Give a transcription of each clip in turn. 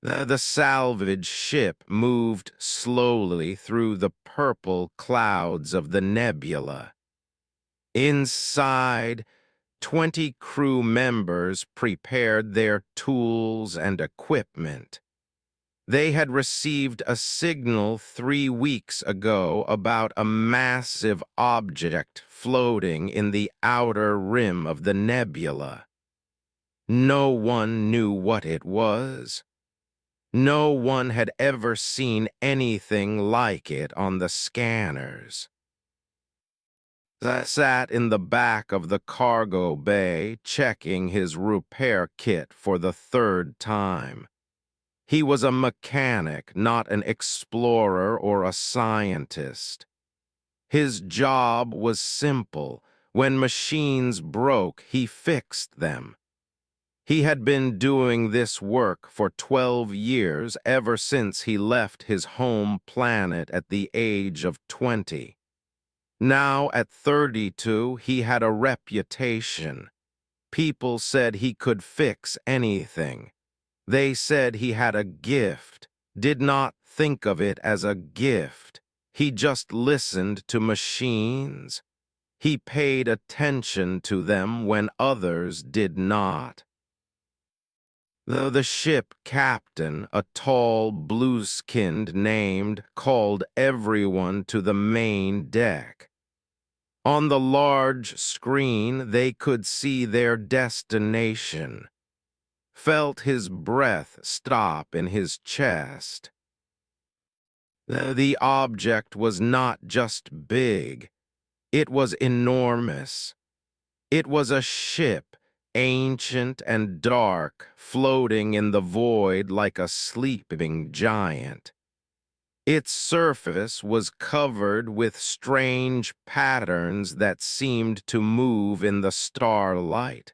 The salvage ship moved slowly through the purple clouds of the nebula. Inside, 20 crew members prepared their tools and equipment. They had received a signal 3 weeks ago about a massive object floating in the outer rim of the nebula. No one knew what it was. No one had ever seen anything like it on the scanners. I sat in the back of the cargo bay checking his repair kit for the third time. He was a mechanic, not an explorer or a scientist. His job was simple. When machines broke, he fixed them. He had been doing this work for 12 years, ever since he left his home planet at the age of 20. Now, at 32, he had a reputation. People said he could fix anything. They said he had a gift, did not think of it as a gift. He just listened to machines. He paid attention to them when others did not. The ship captain, a tall, blue-skinned named, called everyone to the main deck. On the large screen, they could see their destination. Felt his breath stop in his chest. The object was not just big. It was enormous. It was a ship, ancient and dark, floating in the void like a sleeping giant. Its surface was covered with strange patterns that seemed to move in the starlight.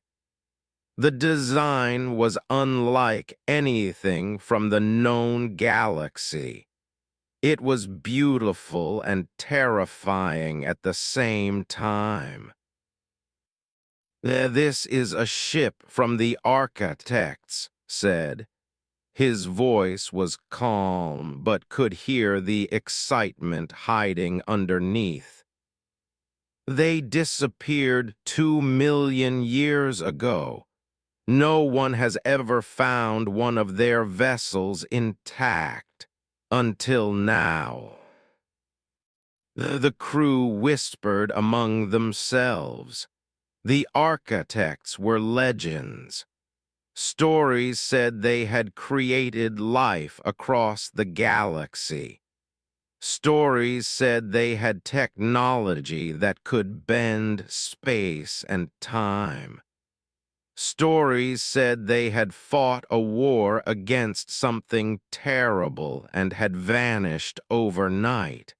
The design was unlike anything from the known galaxy. It was beautiful and terrifying at the same time. This is a ship from the architects, said. His voice was calm, but could hear the excitement hiding underneath. They disappeared 2 million years ago. No one has ever found one of their vessels intact until now. The crew whispered among themselves. The architects were legends. Stories said they had created life across the galaxy. Stories said they had technology that could bend space and time. Stories said they had fought a war against something terrible and had vanished overnight.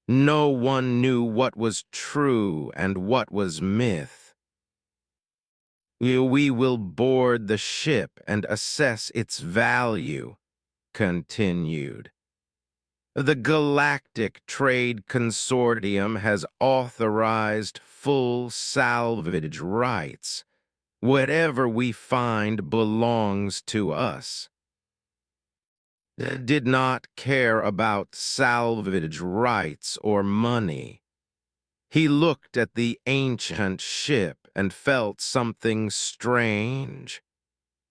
No one knew what was true and what was myth. We will board the ship and assess its value, continued. The Galactic Trade Consortium has authorized full salvage rights. Whatever we find belongs to us. Did not care about salvage rights or money. He looked at the ancient ship and felt something strange.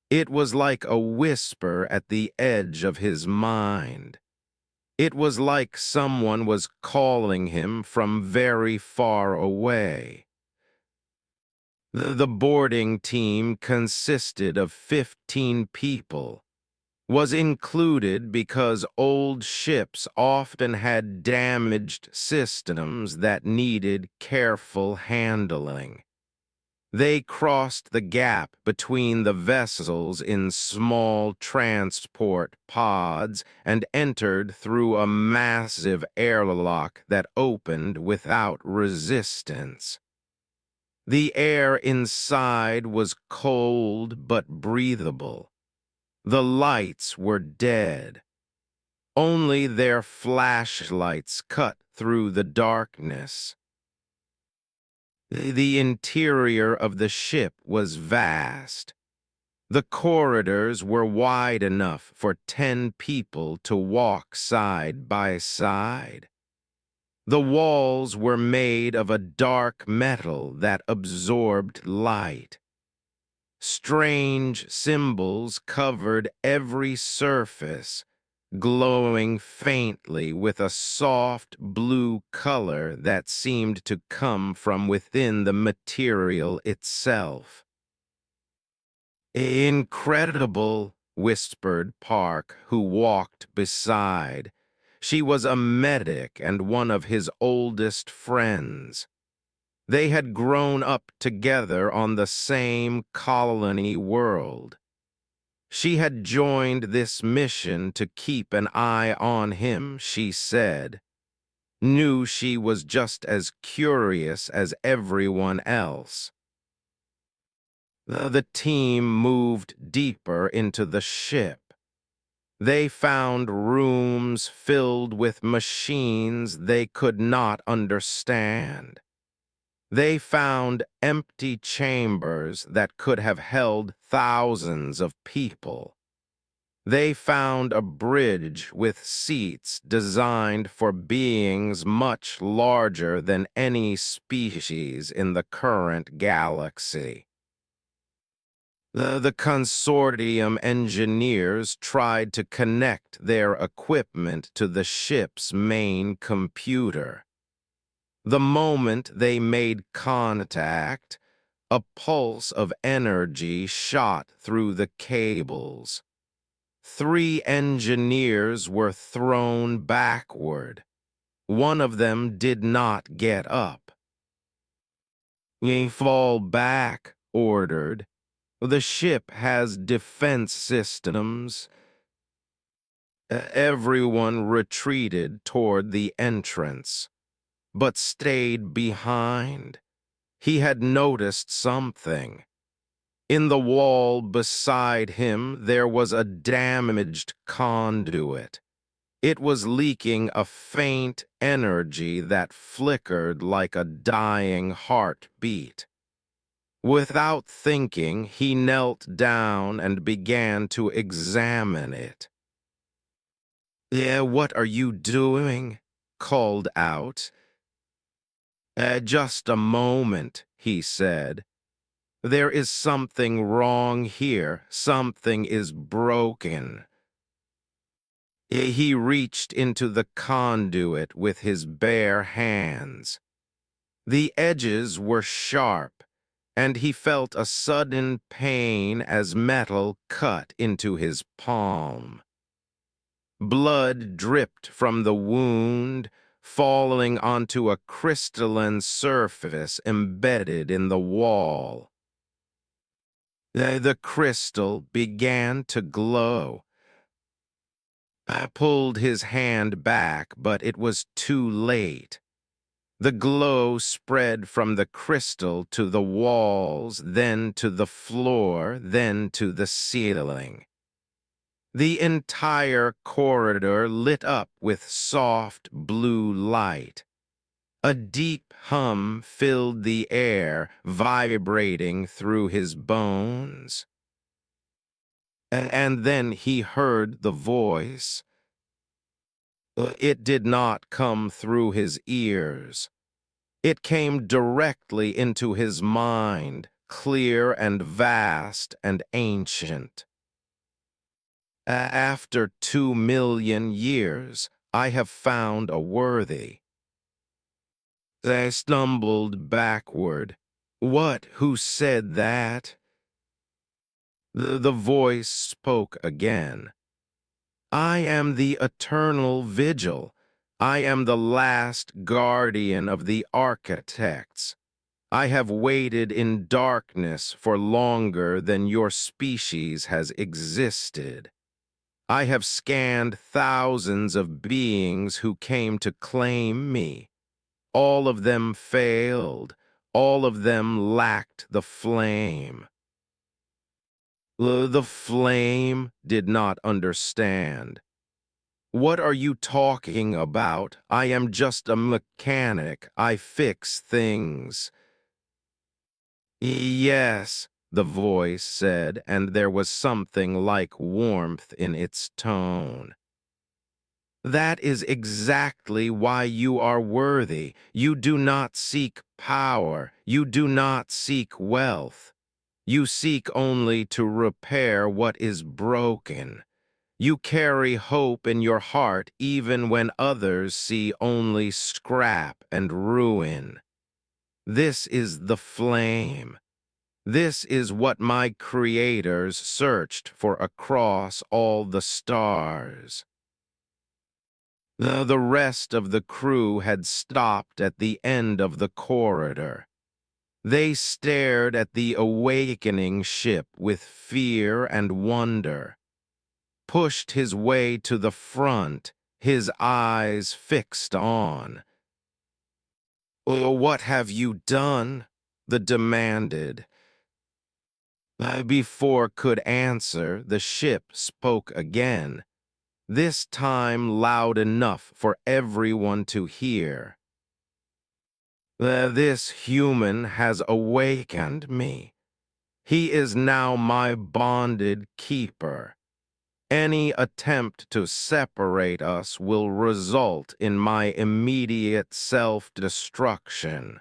It was like a whisper at the edge of his mind. It was like someone was calling him from very far away. The boarding team consisted of 15 people. Was included because old ships often had damaged systems that needed careful handling. They crossed the gap between the vessels in small transport pods and entered through a massive airlock that opened without resistance. The air inside was cold but breathable. The lights were dead. Only their flashlights cut through the darkness. The interior of the ship was vast. The corridors were wide enough for 10 people to walk side by side. The walls were made of a dark metal that absorbed light. Strange symbols covered every surface, glowing faintly with a soft blue color that seemed to come from within the material itself. "Incredible," whispered Park, who walked beside. She was a medic and one of his oldest friends. They had grown up together on the same colony world. She had joined this mission to keep an eye on him, she said. Knew she was just as curious as everyone else. The team moved deeper into the ship. They found rooms filled with machines they could not understand. They found empty chambers that could have held thousands of people. They found a bridge with seats designed for beings much larger than any species in the current galaxy. The consortium engineers tried to connect their equipment to the ship's main computer. The moment they made contact, a pulse of energy shot through the cables. 3 engineers were thrown backward. One of them did not get up. "You fall back," ordered. "The ship has defense systems." Everyone retreated toward the entrance, but stayed behind. He had noticed something. In the wall beside him, there was a damaged conduit. It was leaking a faint energy that flickered like a dying heartbeat. Without thinking, he knelt down and began to examine it. What are you doing?" called out. Just a moment," he said. "There is something wrong here. Something is broken." He reached into the conduit with his bare hands. The edges were sharp, and he felt a sudden pain as metal cut into his palm. Blood dripped from the wound, falling onto a crystalline surface embedded in the wall. The crystal began to glow. I pulled his hand back, but it was too late. The glow spread from the crystal to the walls, then to the floor, then to the ceiling. The entire corridor lit up with soft blue light. A deep hum filled the air, vibrating through his bones. And then he heard the voice. It did not come through his ears. It came directly into his mind, clear and vast and ancient. "After 2 million years, I have found a worthy." They stumbled backward. "What? Who said that?" The voice spoke again. "I am the eternal vigil. I am the last guardian of the architects. I have waited in darkness for longer than your species has existed. I have scanned thousands of beings who came to claim me. All of them failed. All of them lacked the flame." The flame did not understand. "What are you talking about? I am just a mechanic. I fix things." "Yes, the voice said, and there was something like warmth in its tone. That is exactly why you are worthy. You do not seek power. You do not seek wealth. You seek only to repair what is broken. You carry hope in your heart even when others see only scrap and ruin. This is the flame. This is what my creators searched for across all the stars. The rest of the crew had stopped at the end of the corridor. They stared at the awakening ship with fear and wonder. Pushed his way to the front, his eyes fixed on. What have you done? The demanded. Before could answer, the ship spoke again, this time loud enough for everyone to hear. This human has awakened me. He is now my bonded keeper. Any attempt to separate us will result in my immediate self-destruction.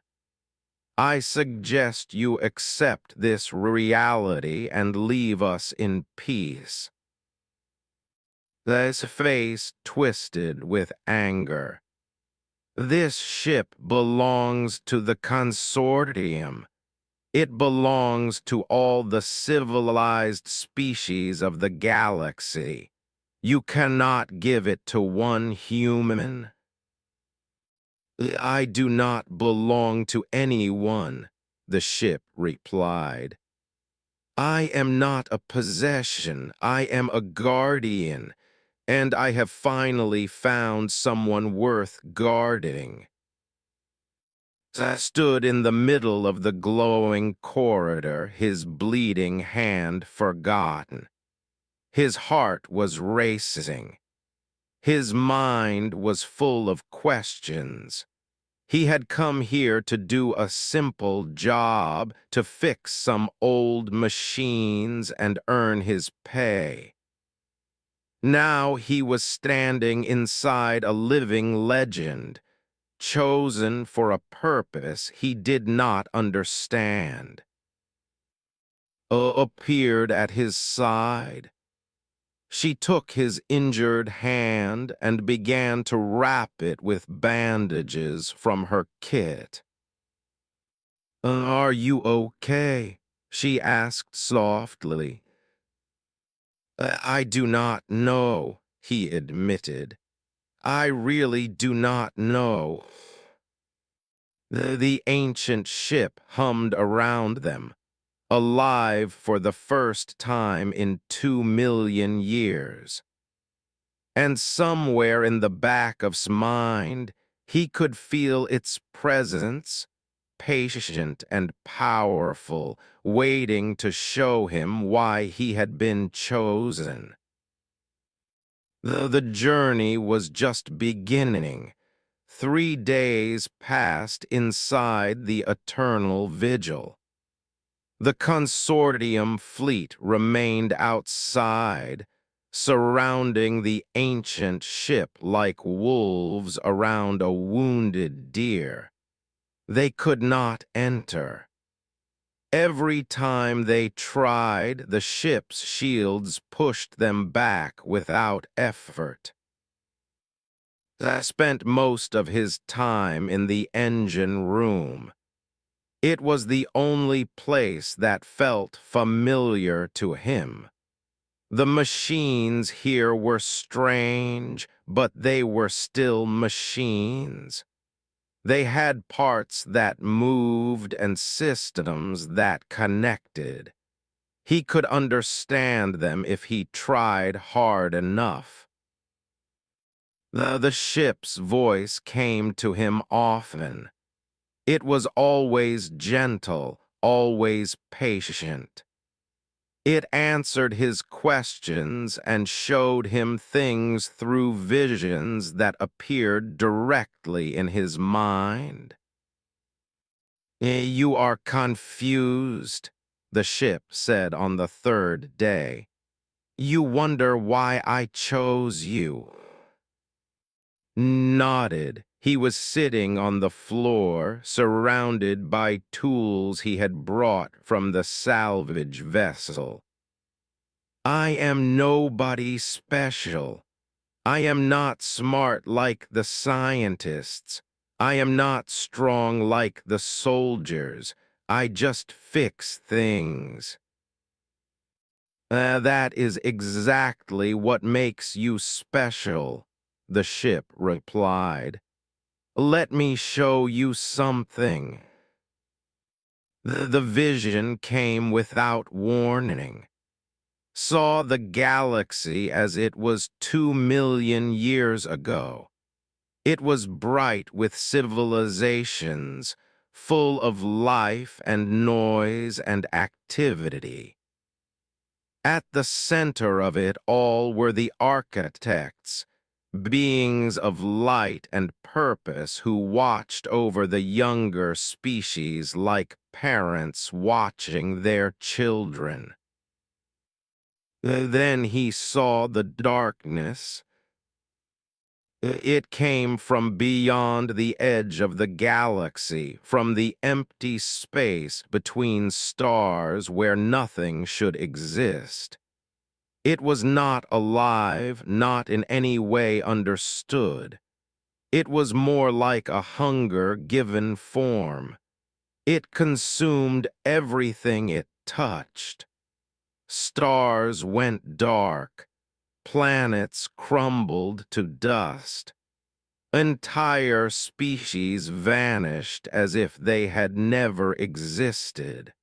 I suggest you accept this reality and leave us in peace. His face twisted with anger. This ship belongs to the consortium. It belongs to all the civilized species of the galaxy. You cannot give it to one human. I do not belong to anyone, the ship replied. I am not a possession, I am a guardian, and I have finally found someone worth guarding. I stood in the middle of the glowing corridor, his bleeding hand forgotten. His heart was racing. His mind was full of questions. He had come here to do a simple job, to fix some old machines and earn his pay. Now he was standing inside a living legend, chosen for a purpose he did not understand. Appeared at his side. She took his injured hand and began to wrap it with bandages from her kit. Are you okay? She asked softly. I do not know, he admitted. I really do not know. The ancient ship hummed around them, alive for the first time in 2 million years. And somewhere in the back of his mind, he could feel its presence, patient and powerful, waiting to show him why he had been chosen. The journey was just beginning. 3 days passed inside the eternal vigil. The consortium fleet remained outside, surrounding the ancient ship like wolves around a wounded deer. They could not enter. Every time they tried, the ship's shields pushed them back without effort. I spent most of his time in the engine room. It was the only place that felt familiar to him. The machines here were strange, but they were still machines. They had parts that moved and systems that connected. He could understand them if he tried hard enough. The ship's voice came to him often. It was always gentle, always patient. It answered his questions and showed him things through visions that appeared directly in his mind. You are confused, the ship said on the third day. You wonder why I chose you. Nodded. He was sitting on the floor, surrounded by tools he had brought from the salvage vessel. I am nobody special. I am not smart like the scientists. I am not strong like the soldiers. I just fix things. That is exactly what makes you special, the ship replied. Let me show you something. The vision came without warning. Saw the galaxy as it was 2 million years ago. It was bright with civilizations, full of life and noise and activity. At the center of it all were the architects, beings of light and purpose who watched over the younger species like parents watching their children. Then he saw the darkness. It came from beyond the edge of the galaxy, from the empty space between stars where nothing should exist. It was not alive, not in any way understood. It was more like a hunger given form. It consumed everything it touched. Stars went dark. Planets crumbled to dust. Entire species vanished as if they had never existed.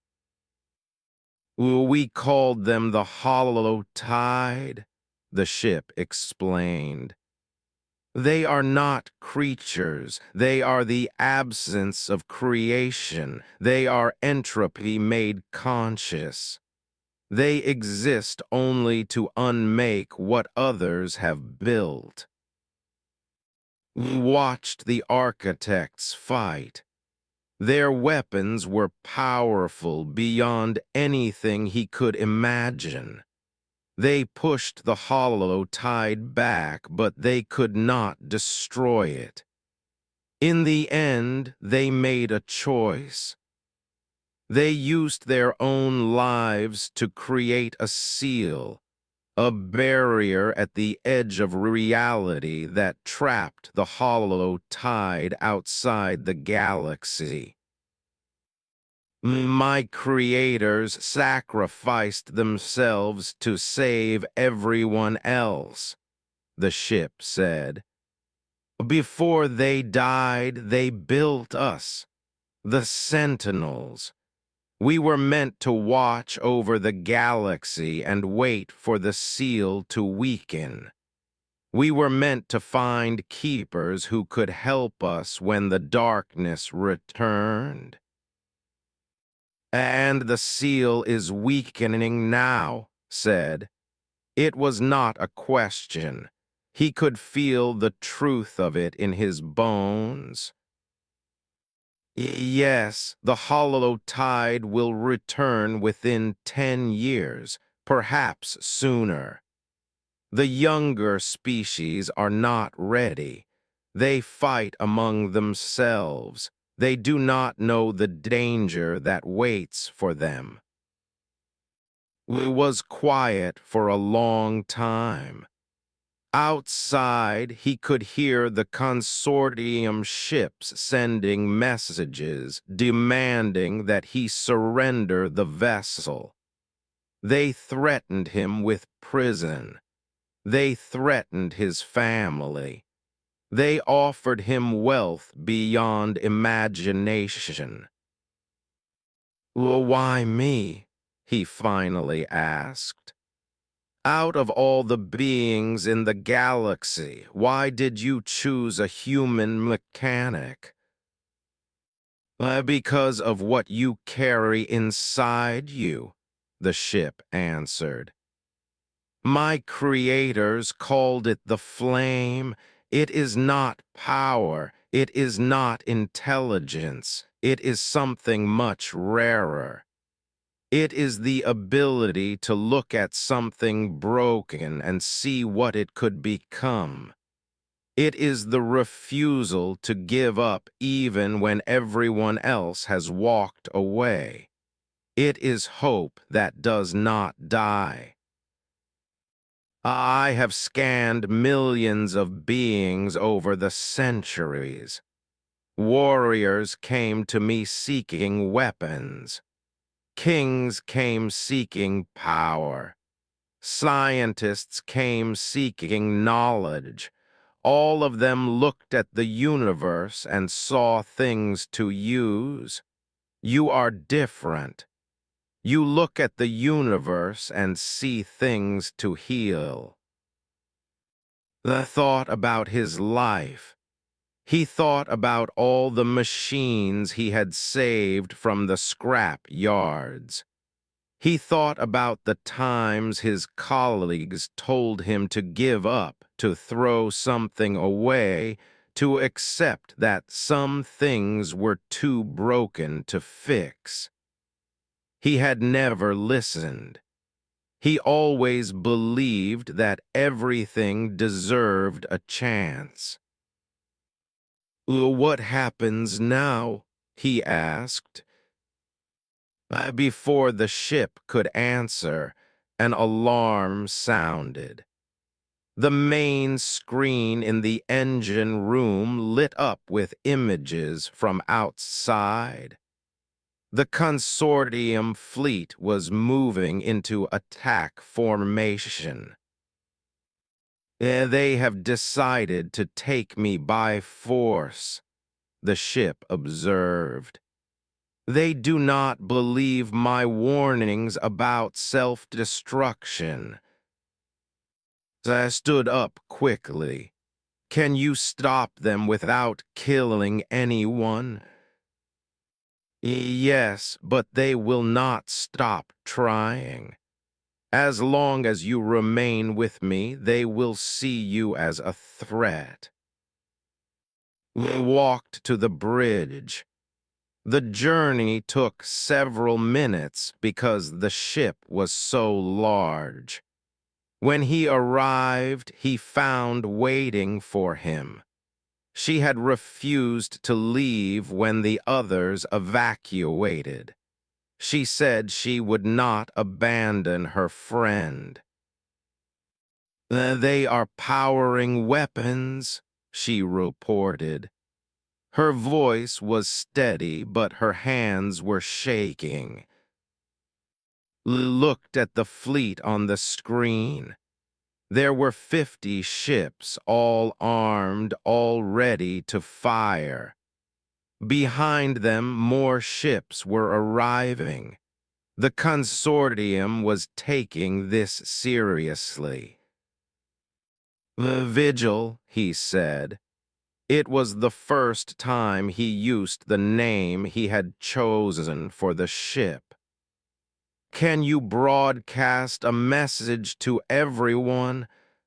We called them the Hollow Tide, the ship explained. They are not creatures. They are the absence of creation. They are entropy made conscious. They exist only to unmake what others have built. We watched the architects fight. Their weapons were powerful beyond anything he could imagine. They pushed the Hollow Tide back, but they could not destroy it. In the end, they made a choice. They used their own lives to create a seal, a barrier at the edge of reality that trapped the Hollow Tide outside the galaxy. My creators sacrificed themselves to save everyone else, the ship said. Before they died, they built us, the Sentinels. We were meant to watch over the galaxy and wait for the seal to weaken. We were meant to find keepers who could help us when the darkness returned. And the seal is weakening now, said. It was not a question. He could feel the truth of it in his bones. Yes, the Hollow Tide will return within 10 years, perhaps sooner. The younger species are not ready. They fight among themselves. They do not know the danger that waits for them. It was quiet for a long time. Outside, he could hear the consortium ships sending messages demanding that he surrender the vessel. They threatened him with prison. They threatened his family. They offered him wealth beyond imagination. Why me? He finally asked. Out of all the beings in the galaxy, why did you choose a human mechanic? Because of what you carry inside you, the ship answered. My creators called it the flame. It is not power. It is not intelligence. It is something much rarer. It is the ability to look at something broken and see what it could become. It is the refusal to give up even when everyone else has walked away. It is hope that does not die. I have scanned millions of beings over the centuries. Warriors came to me seeking weapons. Kings came seeking power. Scientists came seeking knowledge. All of them looked at the universe and saw things to use. You are different. You look at the universe and see things to heal. The thought about his life. He thought about all the machines he had saved from the scrap yards. He thought about the times his colleagues told him to give up, to throw something away, to accept that some things were too broken to fix. He had never listened. He always believed that everything deserved a chance. What happens now? He asked. Before the ship could answer, an alarm sounded. The main screen in the engine room lit up with images from outside. The consortium fleet was moving into attack formation. They have decided to take me by force, the ship observed. They do not believe my warnings about self-destruction. I stood up quickly. Can you stop them without killing anyone? Yes, but they will not stop trying. As long as you remain with me, they will see you as a threat. We walked to the bridge. The journey took several minutes because the ship was so large. When he arrived, he found waiting for him. She had refused to leave when the others evacuated. She said she would not abandon her friend. They are powering weapons, she reported. Her voice was steady, but her hands were shaking. Looked at the fleet on the screen. There were 50 ships, all armed, all ready to fire. Behind them, more ships were arriving. The consortium was taking this seriously. The vigil, he said. It was the first time he used the name he had chosen for the ship. Can you broadcast a message to everyone,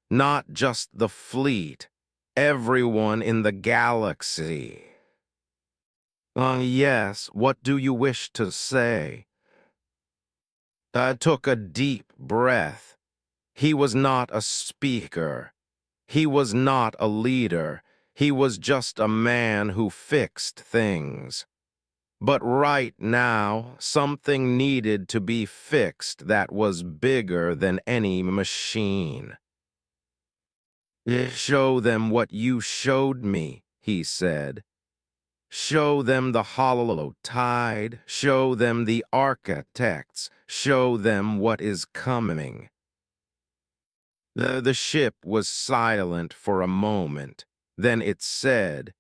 not just the fleet, everyone in the galaxy? Yes, what do you wish to say? I took a deep breath. He was not a speaker. He was not a leader. He was just a man who fixed things. But right now, something needed to be fixed that was bigger than any machine. Show them what you showed me, he said. Show them the hollow tide. Show them the architects. Show them what is coming. The ship was silent for a moment. Then it said,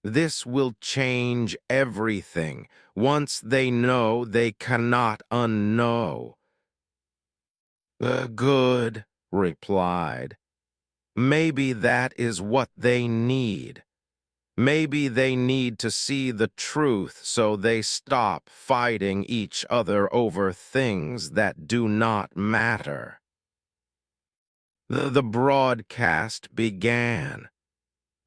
"This will change everything. Once they know, they cannot unknow." Good, replied. Maybe that is what they need. Maybe they need to see the truth so they stop fighting each other over things that do not matter. The broadcast began.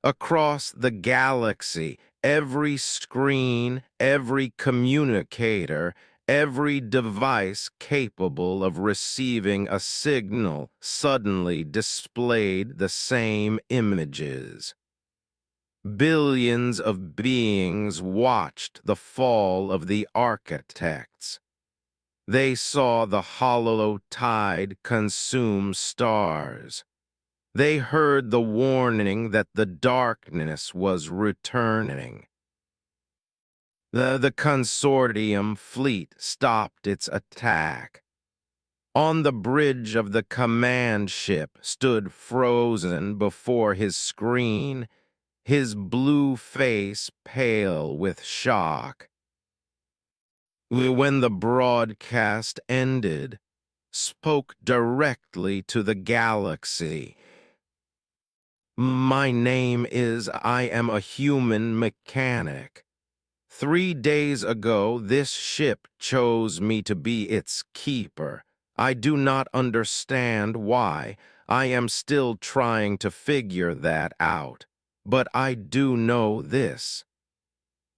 Across the galaxy, every screen, every communicator, Every device capable of receiving a signal suddenly displayed the same images. Billions of beings watched the fall of the architects. They saw the hollow tide consume stars. They heard the warning that the darkness was returning. The consortium fleet stopped its attack. On the bridge of the command ship stood frozen before his screen, his blue face pale with shock. When the broadcast ended, spoke directly to the galaxy. My name is I am a human mechanic. 3 days ago, this ship chose me to be its keeper. I do not understand why. I am still trying to figure that out. But I do know this.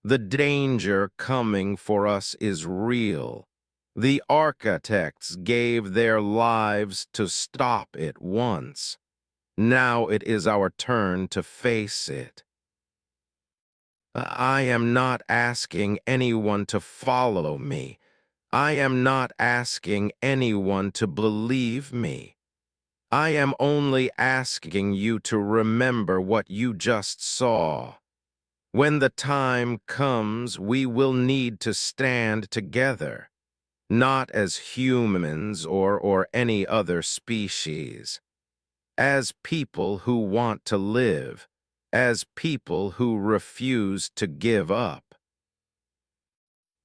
The danger coming for us is real. The architects gave their lives to stop it once. Now it is our turn to face it. I am not asking anyone to follow me. I am not asking anyone to believe me. I am only asking you to remember what you just saw. When the time comes, we will need to stand together, not as humans or any other species, as people who want to live, as people who refuse to give up.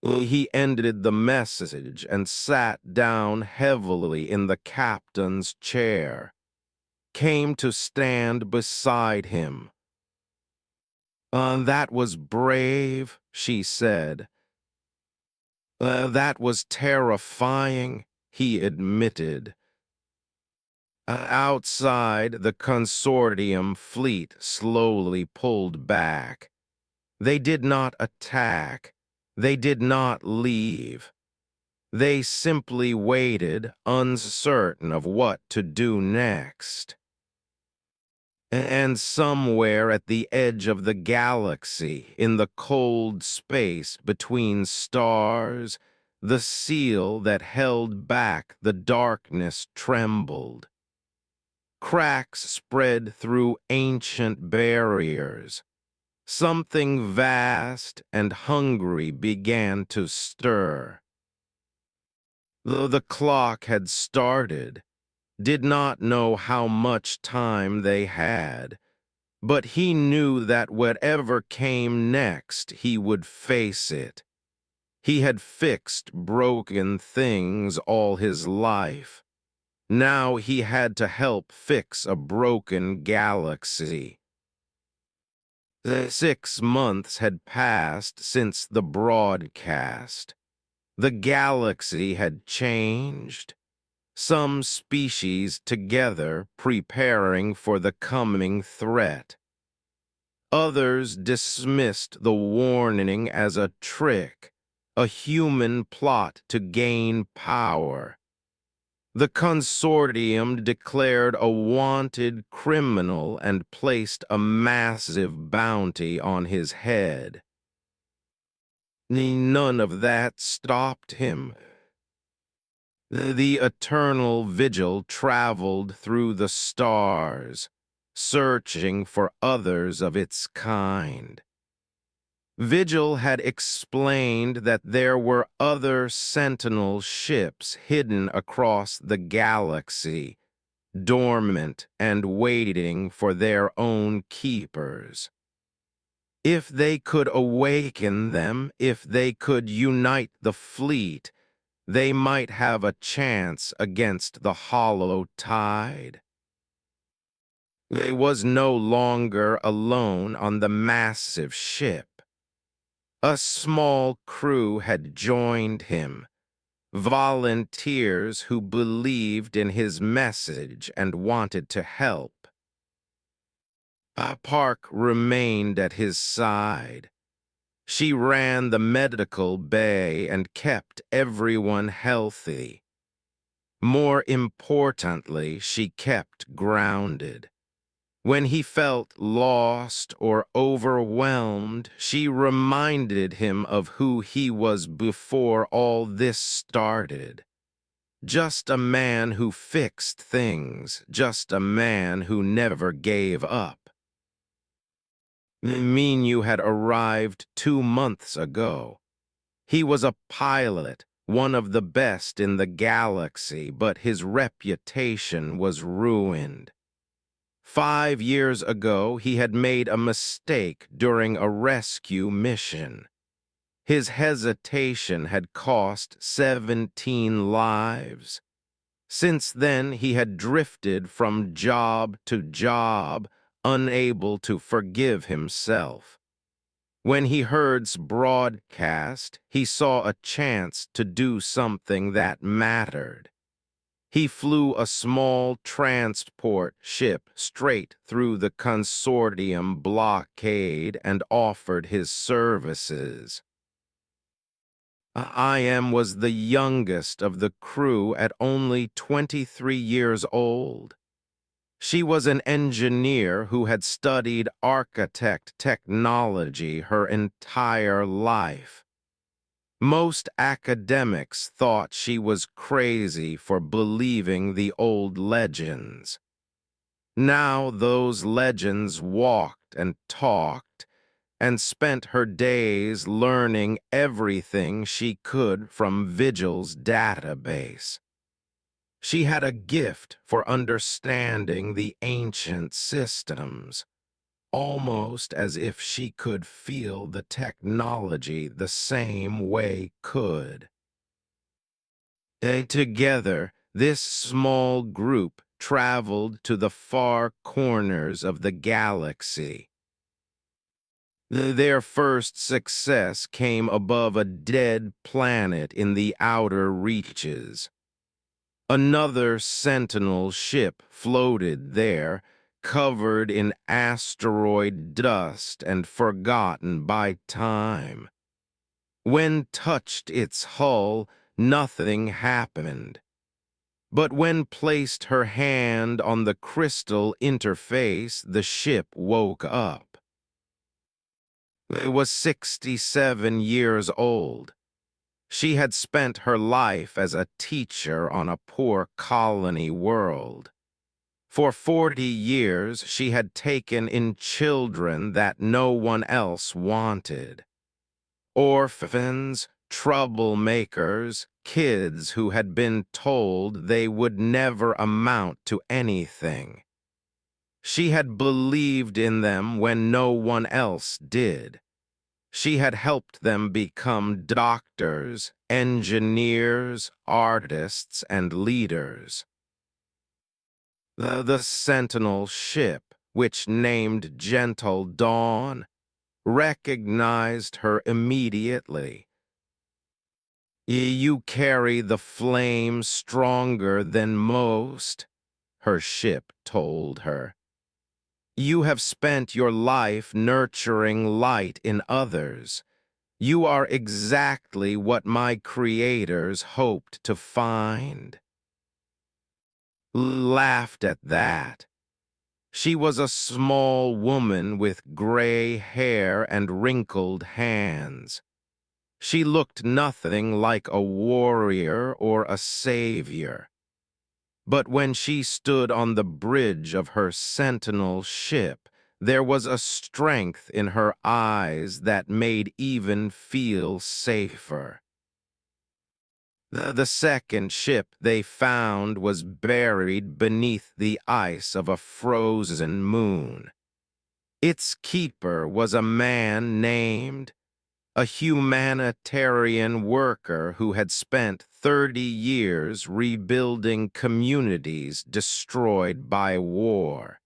He ended the message and sat down heavily in the captain's chair, came to stand beside him. That was brave, she said. That was terrifying, he admitted. Outside, the consortium fleet slowly pulled back. They did not attack. They did not leave. They simply waited, uncertain of what to do next. And somewhere at the edge of the galaxy, in the cold space between stars, the seal that held back the darkness trembled. Cracks spread through ancient barriers. Something vast and hungry began to stir. The clock had started, did not know how much time they had, but he knew that whatever came next, he would face it. He had fixed broken things all his life. Now he had to help fix a broken galaxy. 6 months had passed since the broadcast. The galaxy had changed. Some species together preparing for the coming threat. Others dismissed the warning as a trick, a human plot to gain power. The consortium declared a wanted criminal and placed a massive bounty on his head. None of that stopped him. The eternal vigil traveled through the stars, searching for others of its kind. Vigil had explained that there were other sentinel ships hidden across the galaxy, dormant and waiting for their own keepers. If they could awaken them, if they could unite the fleet, they might have a chance against the hollow tide. He was no longer alone on the massive ship. A small crew had joined him, volunteers who believed in his message and wanted to help. Park remained at his side. She ran the medical bay and kept everyone healthy. More importantly, she kept grounded. When he felt lost or overwhelmed, she reminded him of who he was before all this started. Just a man who fixed things, just a man who never gave up. Minu had arrived 2 months ago. He was a pilot, one of the best in the galaxy, but his reputation was ruined. 5 years ago, he had made a mistake during a rescue mission. His hesitation had cost 17 lives. Since then, he had drifted from job to job, unable to forgive himself. When he heard's broadcast, he saw a chance to do something that mattered. He flew a small transport ship straight through the consortium blockade and offered his services. IM was the youngest of the crew at only 23 years old. She was an engineer who had studied architect technology her entire life. Most academics thought she was crazy for believing the old legends. Now those legends walked and talked and spent her days learning everything she could from Vigil's database. She had a gift for understanding the ancient systems, almost as if she could feel the technology the same way could. Together, this small group traveled to the far corners of the galaxy. Their first success came above a dead planet in the outer reaches. Another Sentinel ship floated there, covered in asteroid dust and forgotten by time. When touched its hull, nothing happened. But when placed her hand on the crystal interface, the ship woke up. It was 67 years old. She had spent her life as a teacher on a poor colony world. For 40 years, she had taken in children that no one else wanted. Orphans, troublemakers, kids who had been told they would never amount to anything. She had believed in them when no one else did. She had helped them become doctors, engineers, artists, and leaders. The Sentinel ship, which named Gentle Dawn, recognized her immediately. You carry the flame stronger than most, her ship told her. You have spent your life nurturing light in others. You are exactly what my creators hoped to find. Laughed at that. She was a small woman with gray hair and wrinkled hands. She looked nothing like a warrior or a savior. But when she stood on the bridge of her Sentinel ship, there was a strength in her eyes that made even feel safer. The second ship they found was buried beneath the ice of a frozen moon. Its keeper was a man named a humanitarian worker who had spent 30 years rebuilding communities destroyed by war.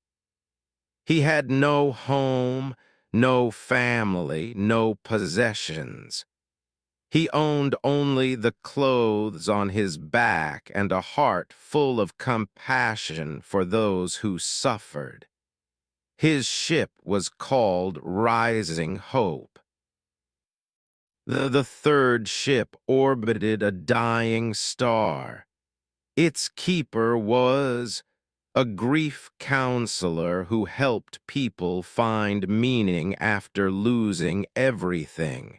He had no home, no family, no possessions. He owned only the clothes on his back and a heart full of compassion for those who suffered. His ship was called Rising Hope. The third ship orbited a dying star. Its keeper was a grief counselor who helped people find meaning after losing everything.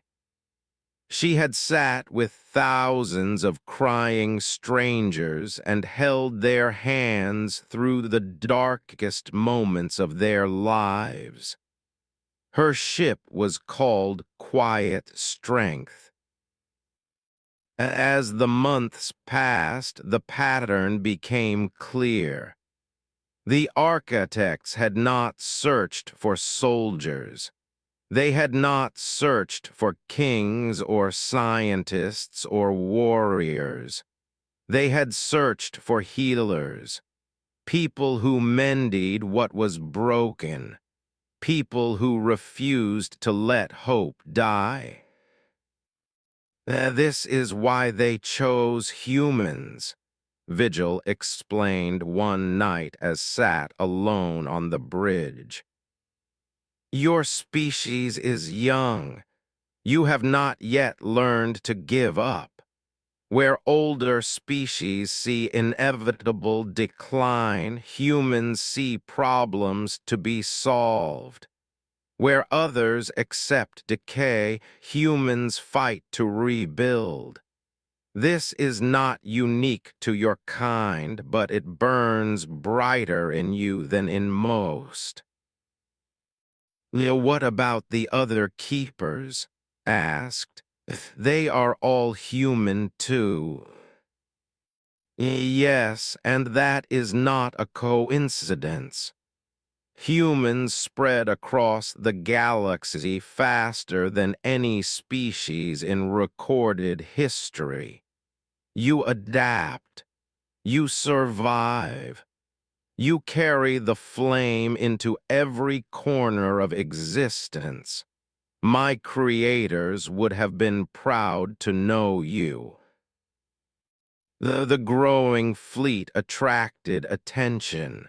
She had sat with thousands of crying strangers and held their hands through the darkest moments of their lives. Her ship was called Quiet Strength. As the months passed, the pattern became clear. The architects had not searched for soldiers. They had not searched for kings or scientists or warriors. They had searched for healers, people who mended what was broken, people who refused to let hope die. This is why they chose humans, Vigil explained one night as sat alone on the bridge. Your species is young. You have not yet learned to give up. Where older species see inevitable decline, humans see problems to be solved. Where others accept decay, humans fight to rebuild. This is not unique to your kind, but it burns brighter in you than in most. What about the other keepers? Asked. They are all human too. Yes, and that is not a coincidence. Humans spread across the galaxy faster than any species in recorded history. You adapt. You survive. You carry the flame into every corner of existence. My creators would have been proud to know you. The growing fleet attracted attention.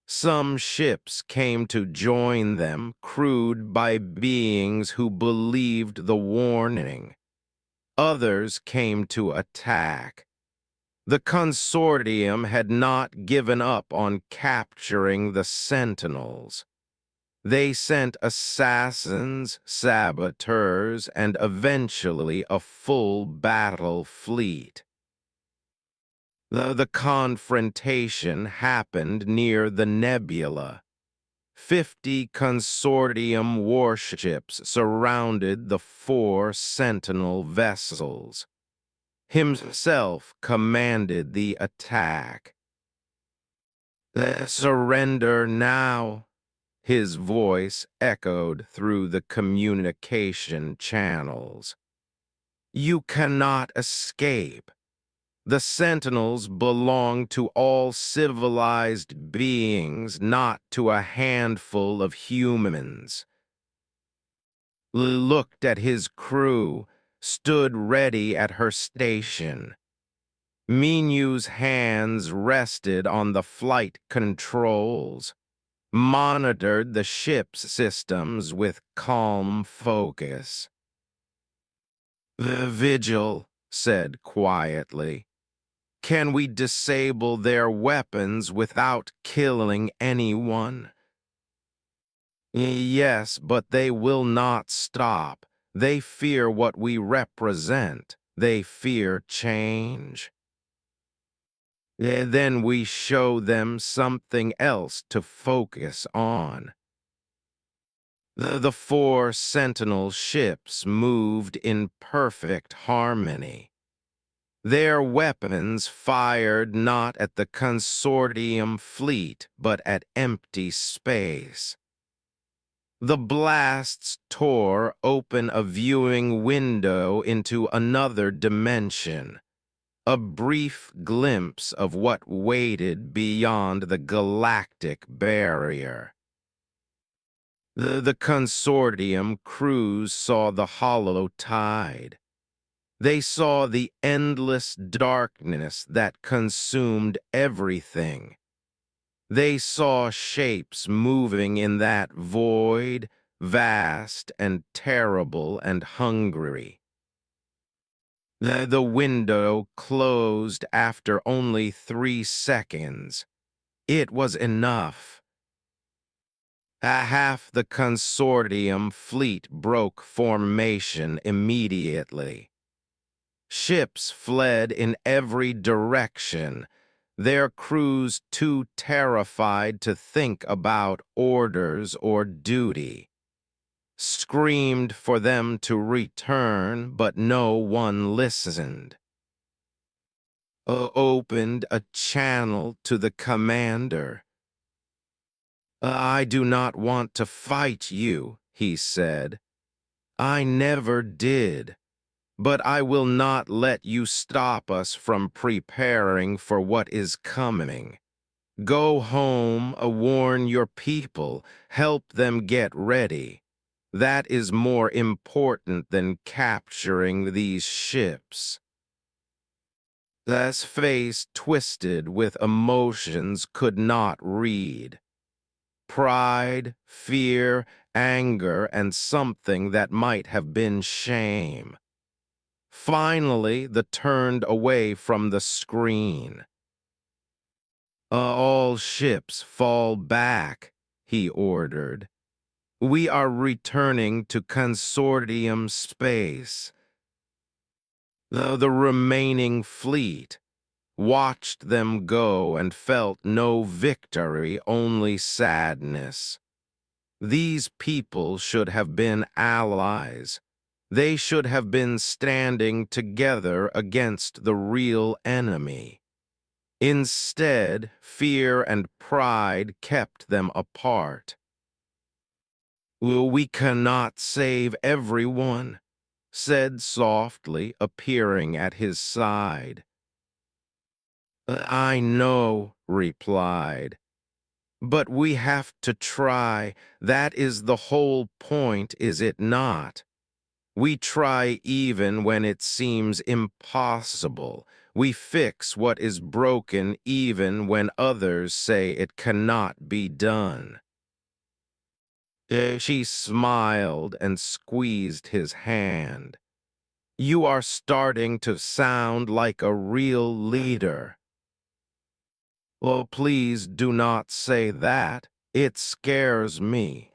Some ships came to join them, crewed by beings who believed the warning. Others came to attack. The consortium had not given up on capturing the Sentinels. They sent assassins, saboteurs, and eventually a full battle fleet. The confrontation happened near the nebula. 50 consortium warships surrounded the 4 Sentinel vessels. Himself commanded the attack. Surrender now. His voice echoed through the communication channels. You cannot escape. The Sentinels belong to all civilized beings, not to a handful of humans. Looked at his crew, stood ready at her station. Minyu's hands rested on the flight controls, monitored the ship's systems with calm focus. The Vigil said quietly, can we disable their weapons without killing anyone? Yes, but they will not stop. They fear what we represent. They fear change. Then we show them something else to focus on. The 4 Sentinel ships moved in perfect harmony. Their weapons fired not at the consortium fleet, but at empty space. The blasts tore open a viewing window into another dimension, a brief glimpse of what waited beyond the galactic barrier. The consortium crews saw the hollow tide. They saw the endless darkness that consumed everything. They saw shapes moving in that void, vast and terrible and hungry. The window closed after only 3 seconds. It was enough. Half the consortium fleet broke formation immediately. Ships fled in every direction, their crews too terrified to think about orders or duty. Screamed for them to return, but no one listened. Opened a channel to the commander. I do not want to fight you, he said. I never did. But I will not let you stop us from preparing for what is coming. Go home, warn your people, help them get ready. That is more important than capturing these ships. His face twisted with emotions could not read. Pride, fear, anger, and something that might have been shame. Finally, the turned away from the screen. All ships fall back, he ordered. We are returning to consortium space. The remaining fleet watched them go and felt no victory, only sadness. These people should have been allies. They should have been standing together against the real enemy. Instead, fear and pride kept them apart. We cannot save everyone, said softly, appearing at his side. I know, replied. But we have to try. That is the whole point, is it not? We try even when it seems impossible. We fix what is broken even when others say it cannot be done. She smiled and squeezed his hand. You are starting to sound like a real leader. Oh, please do not say that. It scares me.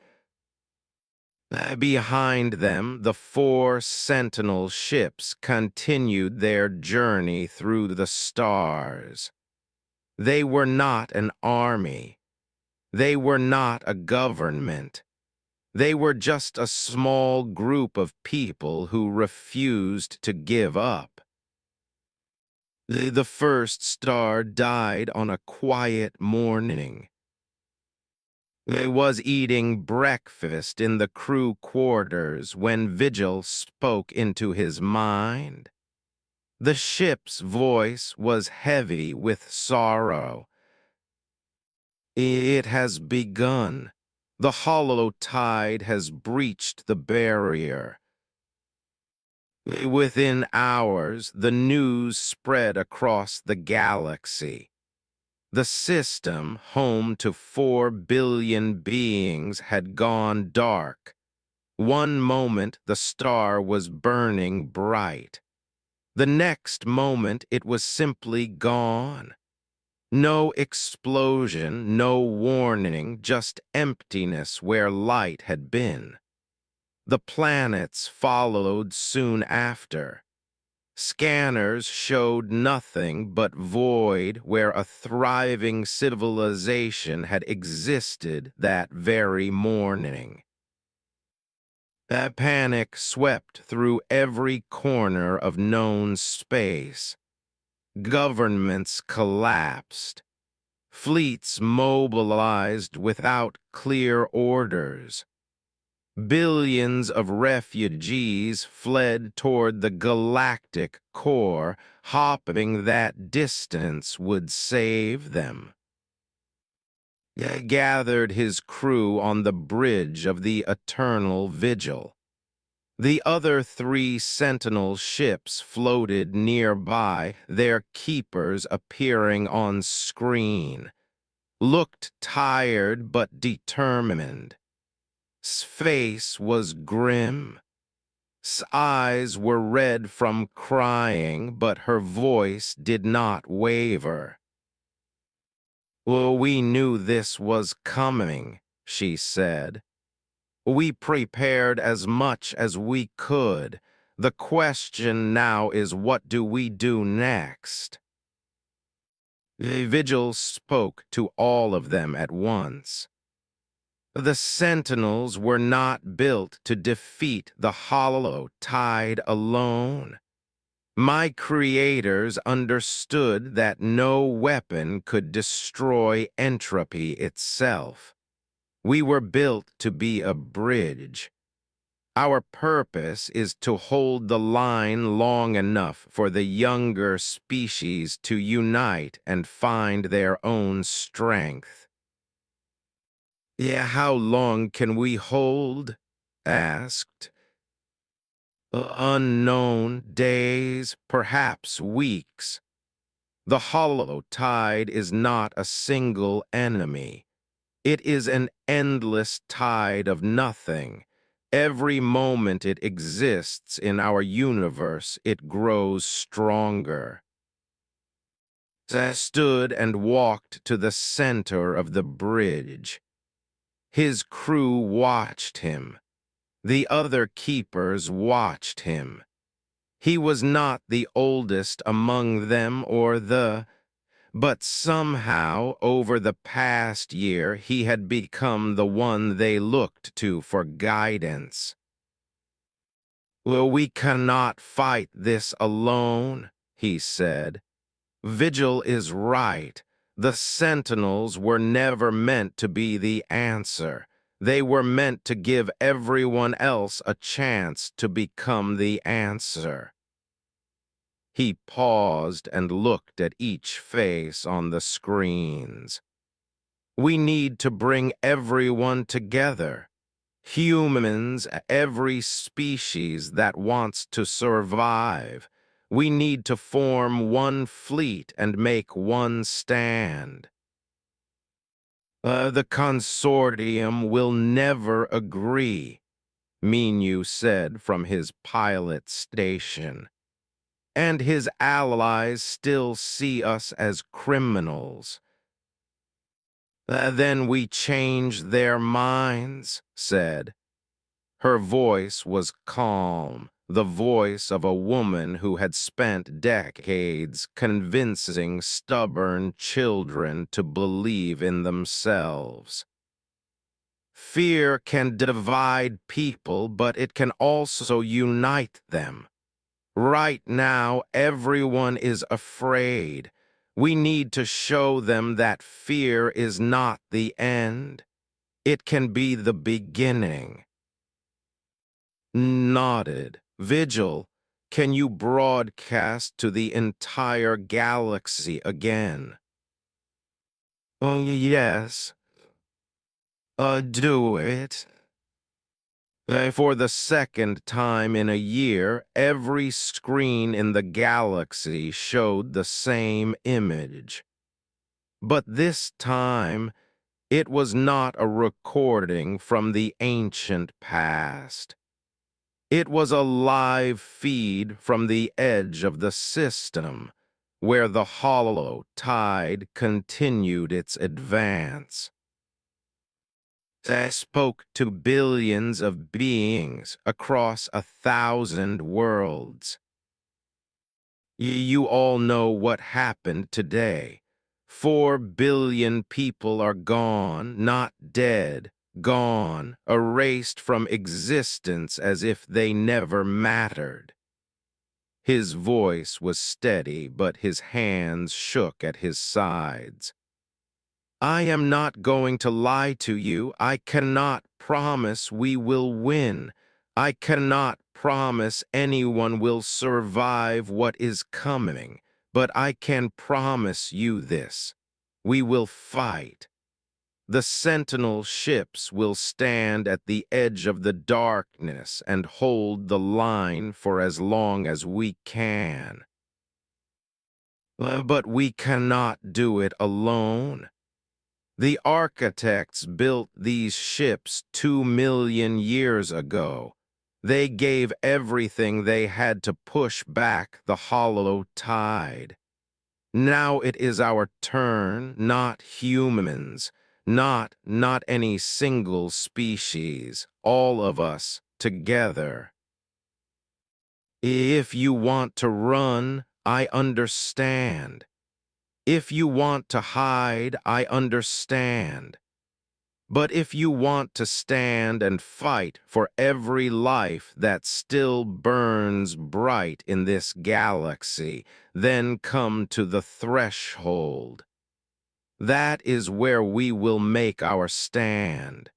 Behind them, the 4 sentinel ships continued their journey through the stars. They were not an army. They were not a government. They were just a small group of people who refused to give up. The first star died on a quiet morning. I was eating breakfast in the crew quarters when Vigil spoke into his mind. The ship's voice was heavy with sorrow. It has begun. The hollow tide has breached the barrier. Within hours, the news spread across the galaxy. The system, home to 4 billion beings, had gone dark. One moment the star was burning bright. The next moment it was simply gone. No explosion, no warning, just emptiness where light had been. The planets followed soon after. Scanners showed nothing but void where a thriving civilization had existed that very morning. That panic swept through every corner of known space. Governments collapsed. Fleets mobilized without clear orders. Billions of refugees fled toward the galactic core, hoping that distance would save them. He gathered his crew on the bridge of the Eternal Vigil. The other 3 sentinel ships floated nearby, their keepers appearing on screen. Looked tired but determined. face was grim. Eyes were red from crying, but her voice did not waver. "Well, we knew this was coming," she said. "We prepared as much as we could. The question now is, what do we do next?" The Vigil spoke to all of them at once. The Sentinels were not built to defeat the Hollow Tide alone. My creators understood that no weapon could destroy entropy itself. We were built to be a bridge. Our purpose is to hold the line long enough for the younger species to unite and find their own strength. "Yeah, how long can we hold?" asked. "Unknown, days, perhaps weeks. The Hollow Tide is not a single enemy. It is an endless tide of nothing. Every moment it exists in our universe, it grows stronger." I stood and walked to the center of the bridge. His crew watched him. The other keepers watched him. He was not the oldest among them but somehow, over the past year, he had become the one they looked to for guidance. "Well, we cannot fight this alone," he said. "Vigil is right. The Sentinels were never meant to be the answer. They were meant to give everyone else a chance to become the answer." He paused and looked at each face on the screens. "We need to bring everyone together. Humans, every species that wants to survive. We need to form one fleet and make one stand." The consortium will never agree," Minu said from his pilot station. "And his allies still see us as criminals." "Then we change their minds," said. Her voice was calm, the voice of a woman who had spent decades convincing stubborn children to believe in themselves. "Fear can divide people, but it can also unite them. Right now, everyone is afraid. We need to show them that fear is not the end. It can be the beginning." Nodded. "Vigil, can you broadcast to the entire galaxy again?" "Oh, yes. Do it." For the second time in a year, every screen in the galaxy showed the same image. But this time, it was not a recording from the ancient past. It was a live feed from the edge of the system, where the Hollow Tide continued its advance. I spoke to billions of beings across 1,000 worlds. You all know what happened today. 4 billion people are gone, not dead, gone, erased from existence as if they never mattered. His voice was steady, but his hands shook at his sides. "I am not going to lie to you. I cannot promise we will win. I cannot promise anyone will survive what is coming, but I can promise you this. We will fight. The Sentinel ships will stand at the edge of the darkness and hold the line for as long as we can. But we cannot do it alone. The architects built these ships 2 million years ago. They gave everything they had to push back the hollow tide. Now it is our turn, not humans, not any single species, all of us together. If you want to run, I understand. If you want to hide, I understand. But if you want to stand and fight for every life that still burns bright in this galaxy, then come to the threshold. That is where we will make our stand.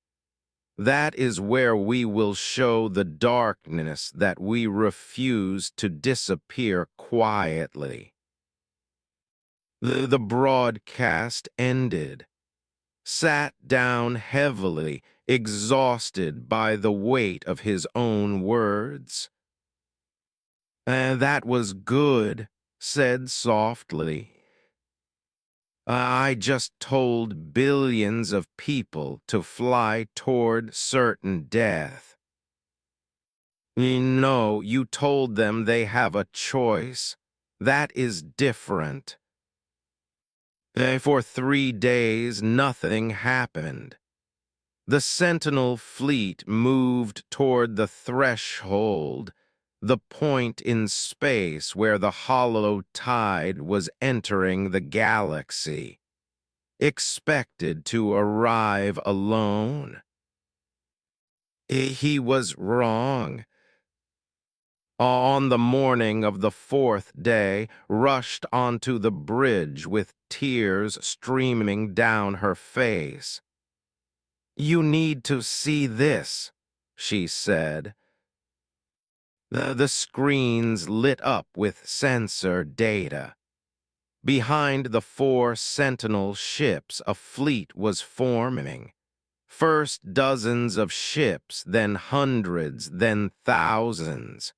That is where we will show the darkness that we refuse to disappear quietly. The broadcast ended. Sat down heavily, exhausted by the weight of his own words. That was good, said softly. I just told billions of people to fly toward certain death. No, you told them they have a choice. That is different. For 3 days, nothing happened. The Sentinel fleet moved toward the threshold, the point in space where the hollow tide was entering the galaxy, expected to arrive alone. He was wrong. On the morning of the fourth day, rushed onto the bridge with tears streaming down her face. You need to see this, she said. The screens lit up with sensor data. Behind the 4 Sentinel ships, a fleet was forming. First dozens of ships, then hundreds, then thousands.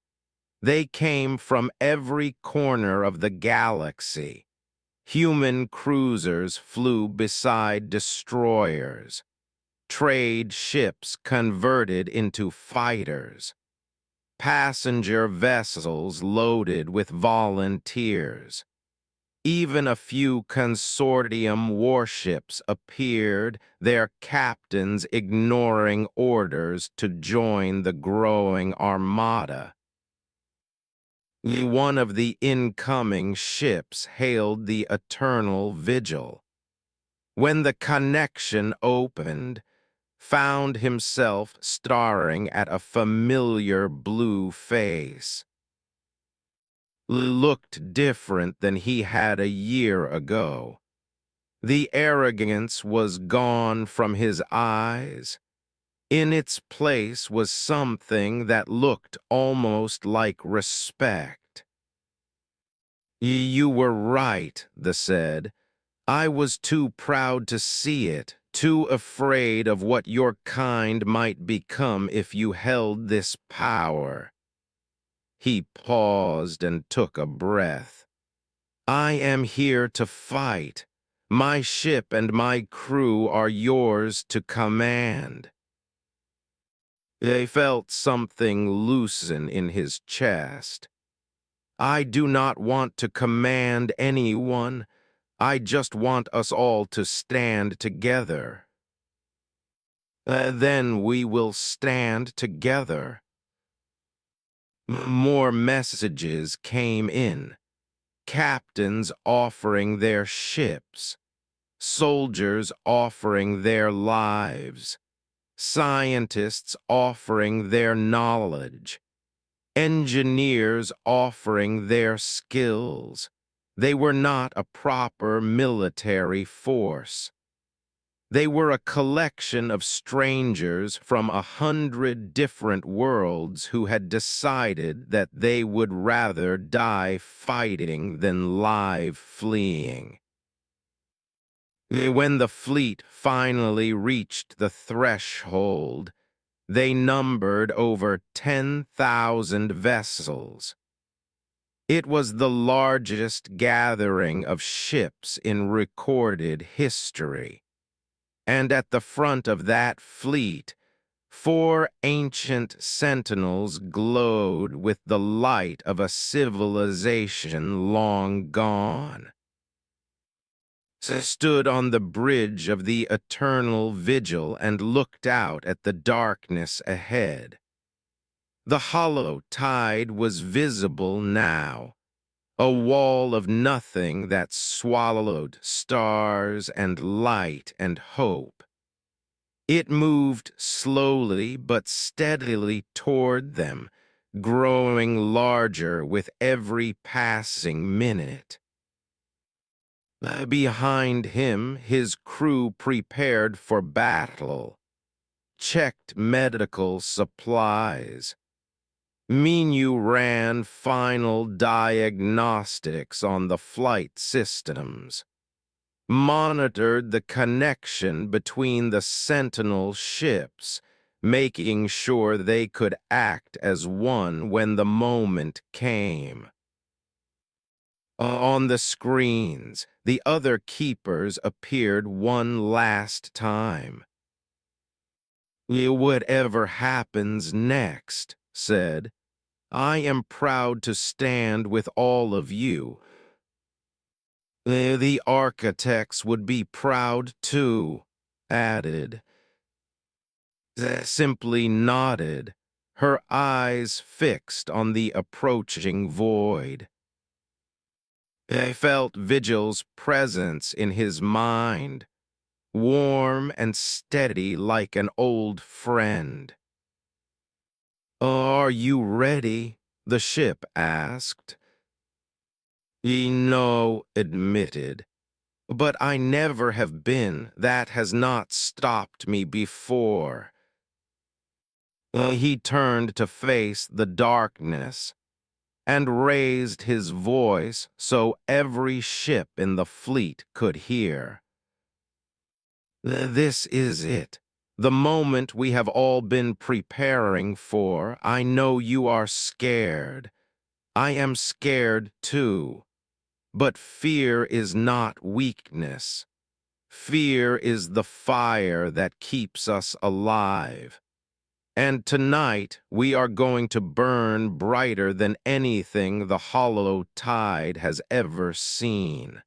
They came from every corner of the galaxy. Human cruisers flew beside destroyers. Trade ships converted into fighters. Passenger vessels loaded with volunteers. Even a few consortium warships appeared, their captains ignoring orders to join the growing armada. One of the incoming ships hailed the eternal vigil. When the connection opened, found himself staring at a familiar blue face. Looked different than he had a year ago. The arrogance was gone from his eyes. In its place was something that looked almost like respect. You were right, the said. I was too proud to see it, too afraid of what your kind might become if you held this power. He paused and took a breath. I am here to fight. My ship and my crew are yours to command. They felt something loosen in his chest. I do not want to command anyone. I just want us all to stand together. Then we will stand together. More messages came in. Captains offering their ships. Soldiers offering their lives. Scientists offering their knowledge. Engineers offering their skills. They were not a proper military force. They were a collection of strangers from 100 different worlds who had decided that they would rather die fighting than live fleeing. When the fleet finally reached the threshold, they numbered over 10,000 vessels. It was the largest gathering of ships in recorded history. And at the front of that fleet, 4 ancient sentinels glowed with the light of a civilization long gone. Stood on the bridge of the eternal vigil and looked out at the darkness ahead. The hollow tide was visible now, a wall of nothing that swallowed stars and light and hope. It moved slowly but steadily toward them, growing larger with every passing minute. Behind him, his crew prepared for battle, checked medical supplies. Minyu ran final diagnostics on the flight systems, monitored the connection between the Sentinel ships, making sure they could act as one when the moment came. On the screens, the other keepers appeared one last time. "Whatever happens next," said, "I am proud to stand with all of you. The architects would be proud too," added. Simply nodded, her eyes fixed on the approaching void. I felt Vigil's presence in his mind, warm and steady like an old friend. "Are you ready?" the ship asked. "No," admitted. "But I never have been. That has not stopped me before." He turned to face the darkness and raised his voice so every ship in the fleet could hear. "This is it. The moment we have all been preparing for. I know you are scared. I am scared too. But fear is not weakness. Fear is the fire that keeps us alive. And tonight we are going to burn brighter than anything the hollow tide has ever seen.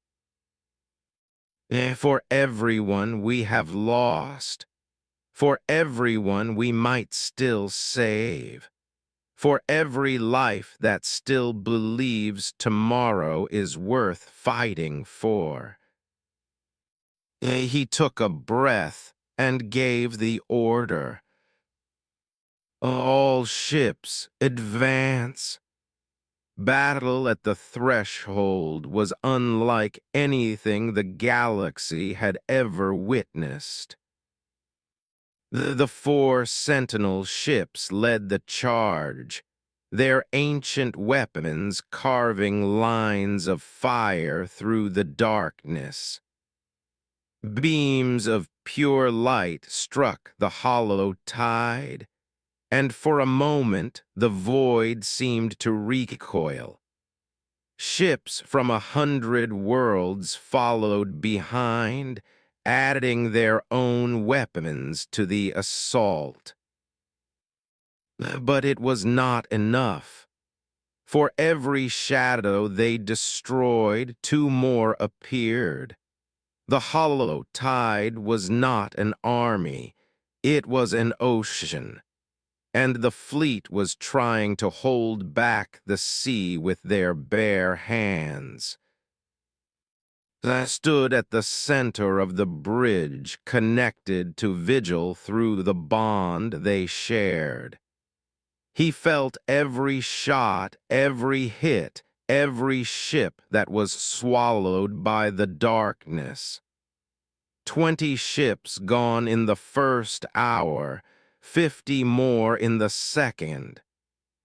For everyone we have lost, for everyone we might still save, for every life that still believes tomorrow is worth fighting for." He took a breath and gave the order. "All ships, advance." Battle at the threshold was unlike anything the galaxy had ever witnessed. The 4 Sentinel ships led the charge, their ancient weapons carving lines of fire through the darkness. Beams of pure light struck the hollow tide, and for a moment the void seemed to recoil. Ships from 100 worlds followed behind, adding their own weapons to the assault. But it was not enough. For every shadow they destroyed, 2 more appeared. The hollow tide was not an army, it was an ocean, and the fleet was trying to hold back the sea with their bare hands. I stood at the center of the bridge connected to Vigil through the bond they shared. He felt every shot, every hit, every ship that was swallowed by the darkness. 20 ships gone in the first hour, 50 more in the second.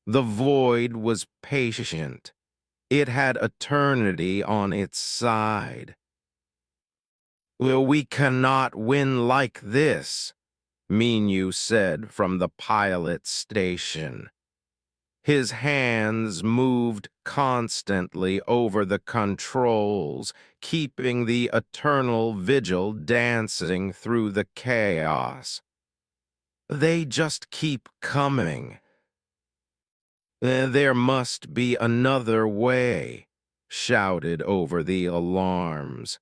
The void was patient. It had eternity on its side. "Well, we cannot win like this," Minyu said from the pilot station. His hands moved constantly over the controls, keeping the eternal vigil dancing through the chaos. They just keep coming. There must be another way, shouted over the alarms.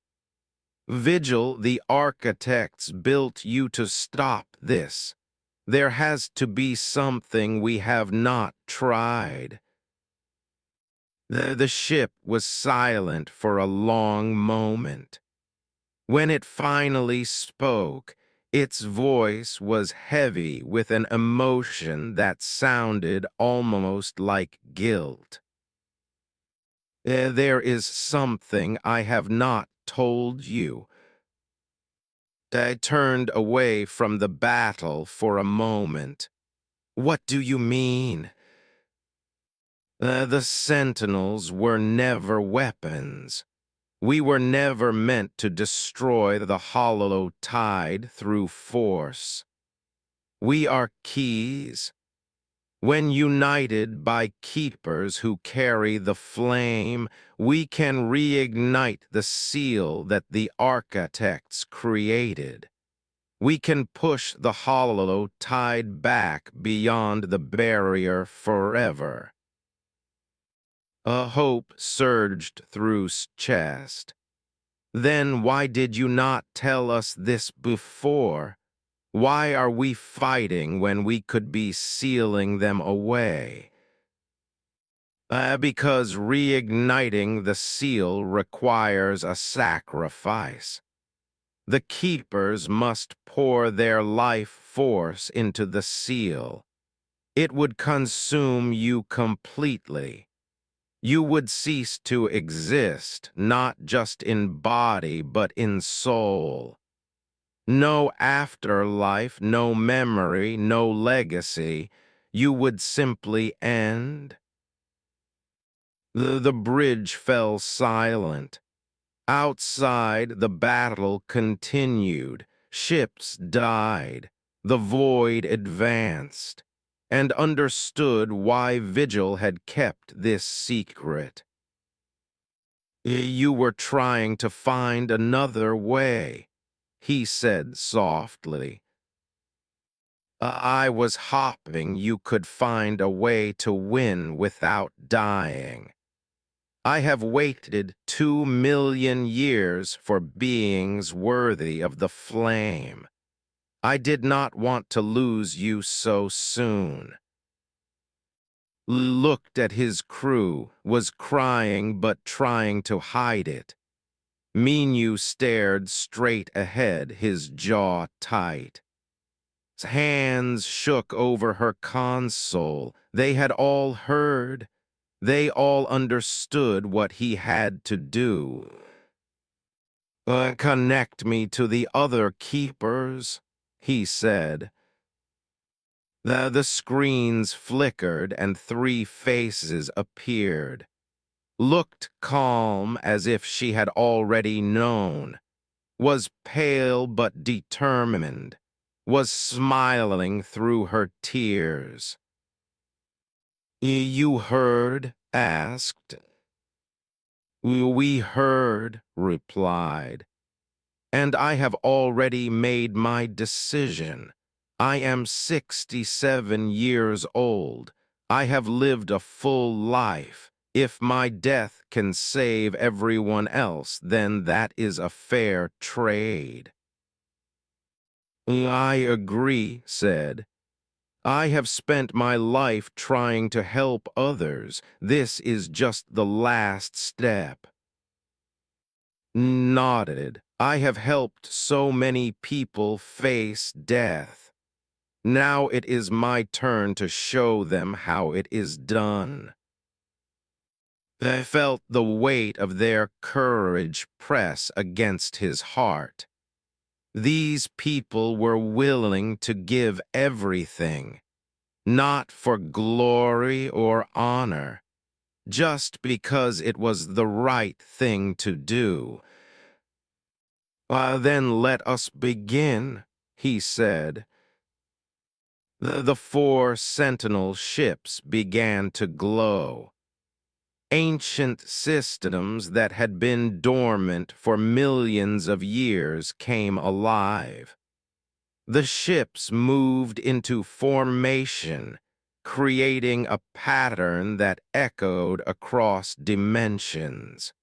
Vigil, the architects built you to stop this. There has to be something we have not tried. The ship was silent for a long moment. When it finally spoke, its voice was heavy with an emotion that sounded almost like guilt. There is something I have not told you. I turned away from the battle for a moment. What do you mean? The Sentinels were never weapons. We were never meant to destroy the Hollow Tide through force. We are keys. When united by keepers who carry the flame, we can reignite the seal that the architects created. We can push the Hollow Tide back beyond the barrier forever. A hope surged through his chest. Then why did you not tell us this before? Why are we fighting when we could be sealing them away? Because reigniting the seal requires a sacrifice. The keepers must pour their life force into the seal. It would consume you completely. You would cease to exist, not just in body, but in soul. No afterlife, no memory, no legacy. You would simply end. The bridge fell silent. Outside, the battle continued. Ships died. The void advanced, and understood why Vigil had kept this secret. You were trying to find another way, he said softly. I was hoping you could find a way to win without dying. I have waited 2 million years for beings worthy of the flame. I did not want to lose you so soon. Looked at his crew, was crying but trying to hide it. Minyu stared straight ahead, his jaw tight. His hands shook over her console. They had all heard. They all understood what he had to do. Connect me to the other keepers, he said. The screens flickered and 3 faces appeared. Looked calm as if she had already known. Was pale but determined. Was smiling through her tears. You heard? Asked. We heard, replied. And I have already made my decision. I am 67 years old. I have lived a full life. If my death can save everyone else, then that is a fair trade. I agree, said. I have spent my life trying to help others. This is just the last step. Nodded. I have helped so many people face death. Now it is my turn to show them how it is done. I felt the weight of their courage press against his heart. These people were willing to give everything, not for glory or honor, just because it was the right thing to do. Then let us begin, he said. The four sentinel ships began to glow. Ancient systems that had been dormant for millions of years came alive. The ships moved into formation, creating a pattern that echoed across dimensions.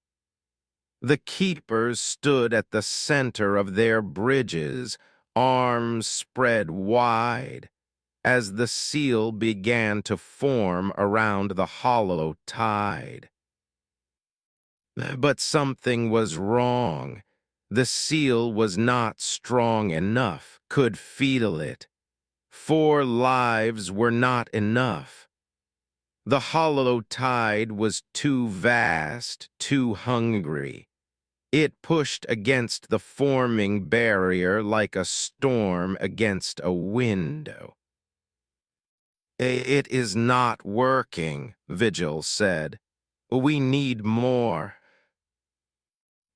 The keepers stood at the center of their bridges, arms spread wide, as the seal began to form around the hollow tide. But something was wrong. The seal was not strong enough, could feel it. 4 lives were not enough. The hollow tide was too vast, too hungry. It pushed against the forming barrier like a storm against a window. It is not working, Vigil said. We need more.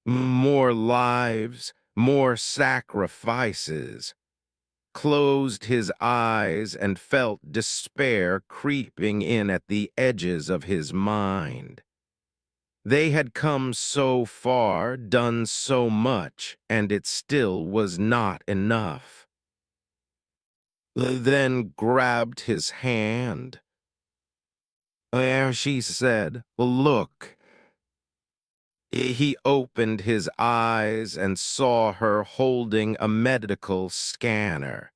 More lives, more sacrifices. Closed his eyes and felt despair creeping in at the edges of his mind. They had come so far, done so much, and it still was not enough. Then grabbed his hand. There she said, "Look." He opened his eyes and saw her holding a medical scanner.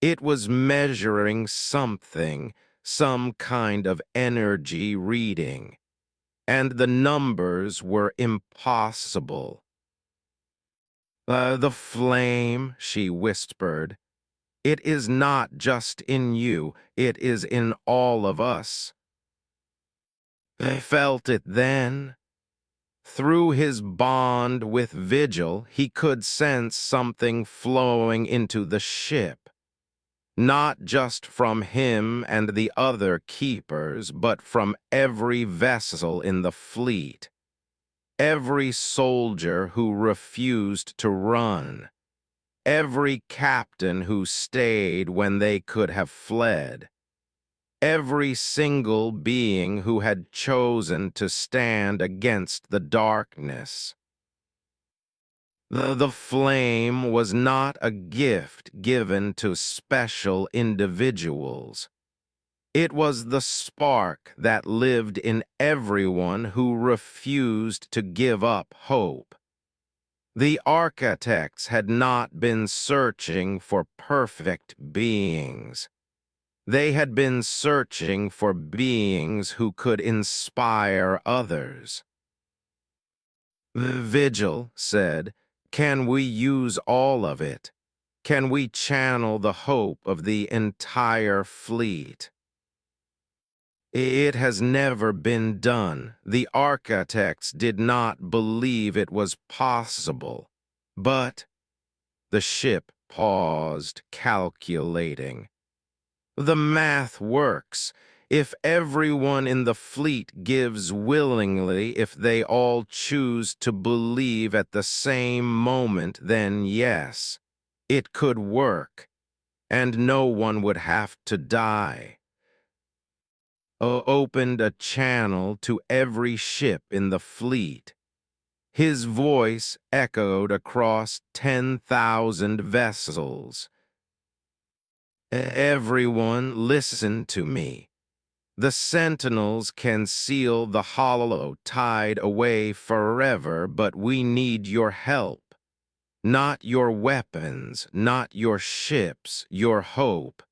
It was measuring something, some kind of energy reading, and the numbers were impossible. The flame," she whispered. "It is not just in you, it is in all of us." I felt it then. Through his bond with Vigil, he could sense something flowing into the ship. Not just from him and the other keepers, but from every vessel in the fleet. Every soldier who refused to run. Every captain who stayed when they could have fled. Every single being who had chosen to stand against the darkness. The flame was not a gift given to special individuals. It was the spark that lived in everyone who refused to give up hope. The architects had not been searching for perfect beings. They had been searching for beings who could inspire others. Vigil said, "Can we use all of it? Can we channel the hope of the entire fleet?" It has never been done. The architects did not believe it was possible. But the ship paused, calculating. The math works. If everyone in the fleet gives willingly, if they all choose to believe at the same moment, then yes, it could work, and no one would have to die. Opened a channel to every ship in the fleet. His voice echoed across 10,000 vessels. Everyone, listen to me. The sentinels can seal the hollow tide away forever, but we need your help. Not your weapons, not your ships, your hope.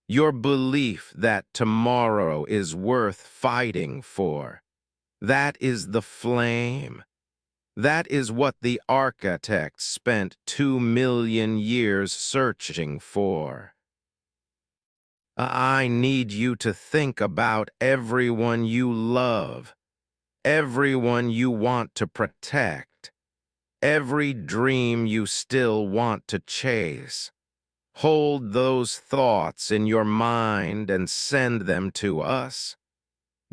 Your belief that tomorrow is worth fighting for. That is the flame. That is what the architects spent 2 million years searching for. I need you to think about everyone you love, everyone you want to protect, every dream you still want to chase. Hold those thoughts in your mind and send them to us.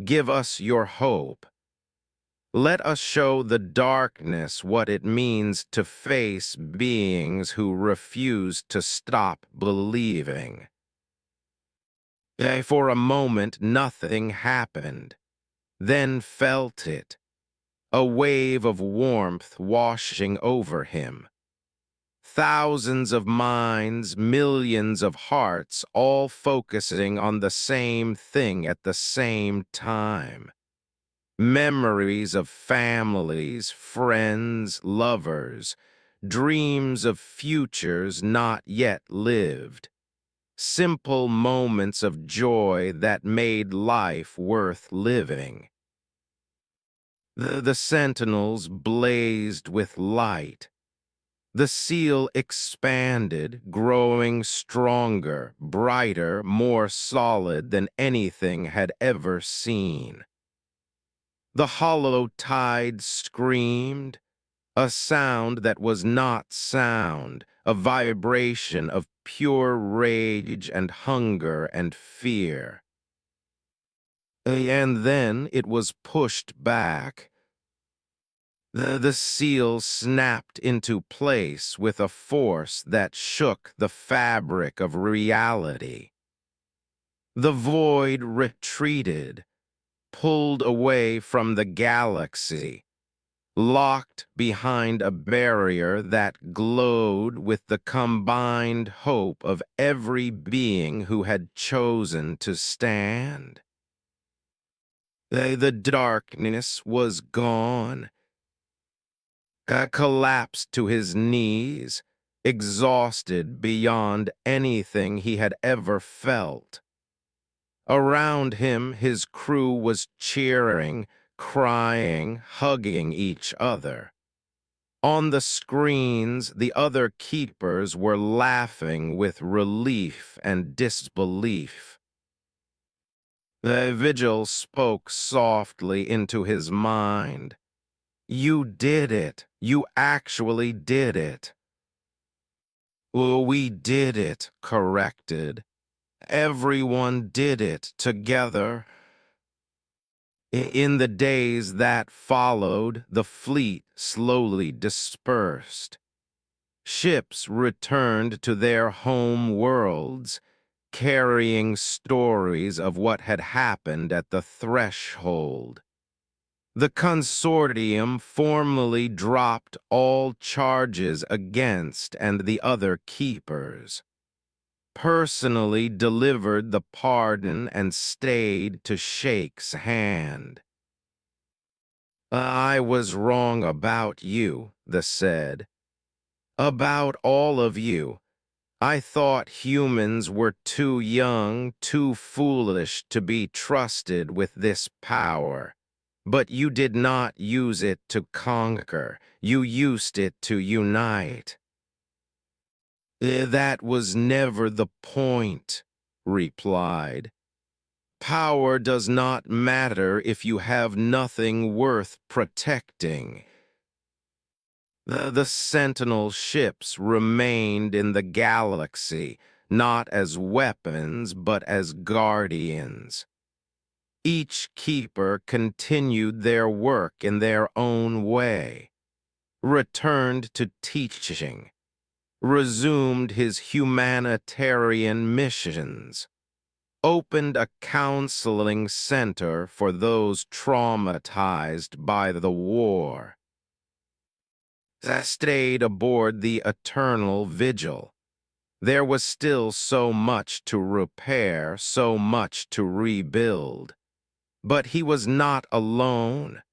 Give us your hope. Let us show the darkness what it means to face beings who refuse to stop believing. For a moment, nothing happened, then felt it, a wave of warmth washing over him. Thousands of minds, millions of hearts, all focusing on the same thing at the same time. Memories of families, friends, lovers, dreams of futures not yet lived. Simple moments of joy that made life worth living. The sentinels blazed with light. The seal expanded, growing stronger, brighter, more solid than anything had ever seen. The hollow tide screamed, a sound that was not sound, a vibration of pure rage and hunger and fear. And then it was pushed back. The seal snapped into place with a force that shook the fabric of reality. The void retreated, pulled away from the galaxy, locked behind a barrier that glowed with the combined hope of every being who had chosen to stand. The darkness was gone. Collapsed to his knees, exhausted beyond anything he had ever felt. Around him, his crew was cheering, crying, hugging each other. On the screens, the other keepers were laughing with relief and disbelief. The vigil spoke softly into his mind. You did it. You actually did it. We did it, corrected. Everyone did it together. In the days that followed, the fleet slowly dispersed. Ships returned to their home worlds, carrying stories of what had happened at the threshold. The consortium formally dropped all charges against and the other keepers, personally delivered the pardon and stayed to Sheikh's hand. I was wrong about you, the said. About all of you. I thought humans were too young, too foolish to be trusted with this power. But you did not use it to conquer. You used it to unite. That was never the point, replied. Power does not matter if you have nothing worth protecting. The Sentinel ships remained in the galaxy, not as weapons, but as guardians. Each keeper continued their work in their own way, returned to teaching, resumed his humanitarian missions, opened a counseling center for those traumatized by the war. Stayed aboard the Eternal Vigil. There was still so much to repair, so much to rebuild. But he was not alone.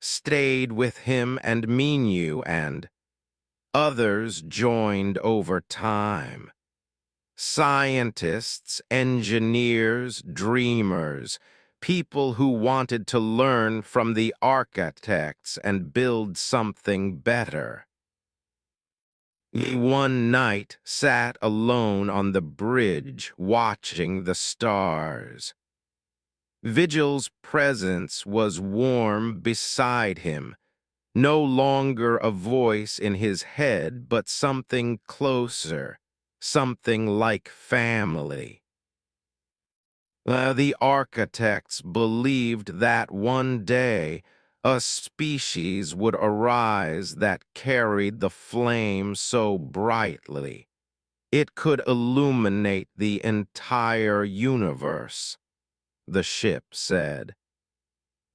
Stayed with him and Minyu and others joined over time. Scientists, engineers, dreamers, people who wanted to learn from the architects and build something better. He one night sat alone on the bridge watching the stars. Vigil's presence was warm beside him, no longer a voice in his head, but something closer, something like family. The architects believed that one day a species would arise that carried the flame so brightly. It could illuminate the entire universe, the ship said.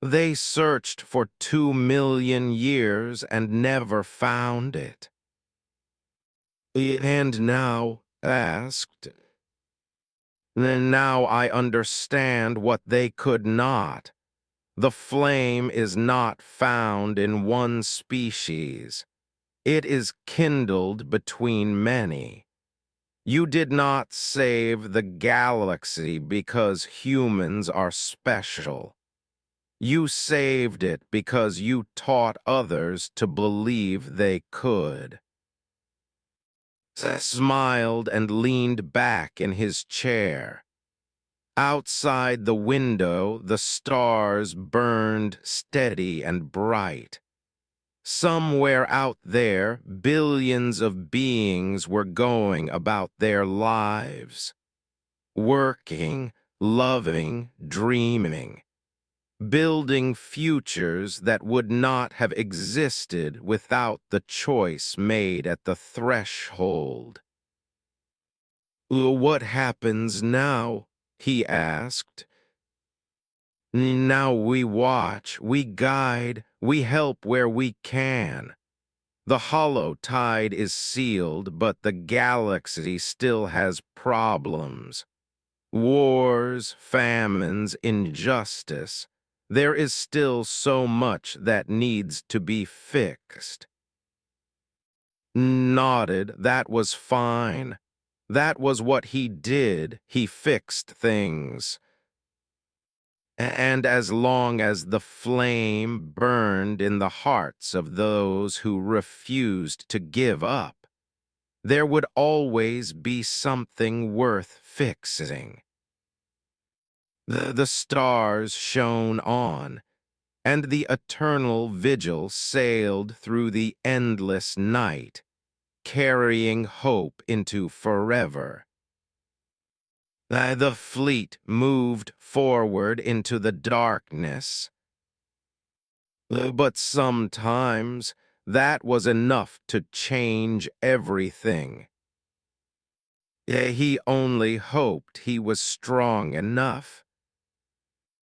They searched for 2 million years and never found it. And now asked, then now I understand what they could not. The flame is not found in one species. It is kindled between many. You did not save the galaxy because humans are special. You saved it because you taught others to believe they could. Smiled and leaned back in his chair. Outside the window, the stars burned steady and bright. Somewhere out there, billions of beings were going about their lives, working, loving, dreaming, building futures that would not have existed without the choice made at the threshold. What happens now? He asked. Now we watch, we guide, we help where we can. The hollow tide is sealed, but the galaxy still has problems. Wars, famines, injustice. There is still so much that needs to be fixed. Nodded, that was fine. That was what he did, he fixed things. And as long as the flame burned in the hearts of those who refused to give up, there would always be something worth fixing. The stars shone on, and the eternal vigil sailed through the endless night, carrying hope into forever. The fleet moved forward into the darkness. But sometimes that was enough to change everything. He only hoped he was strong enough.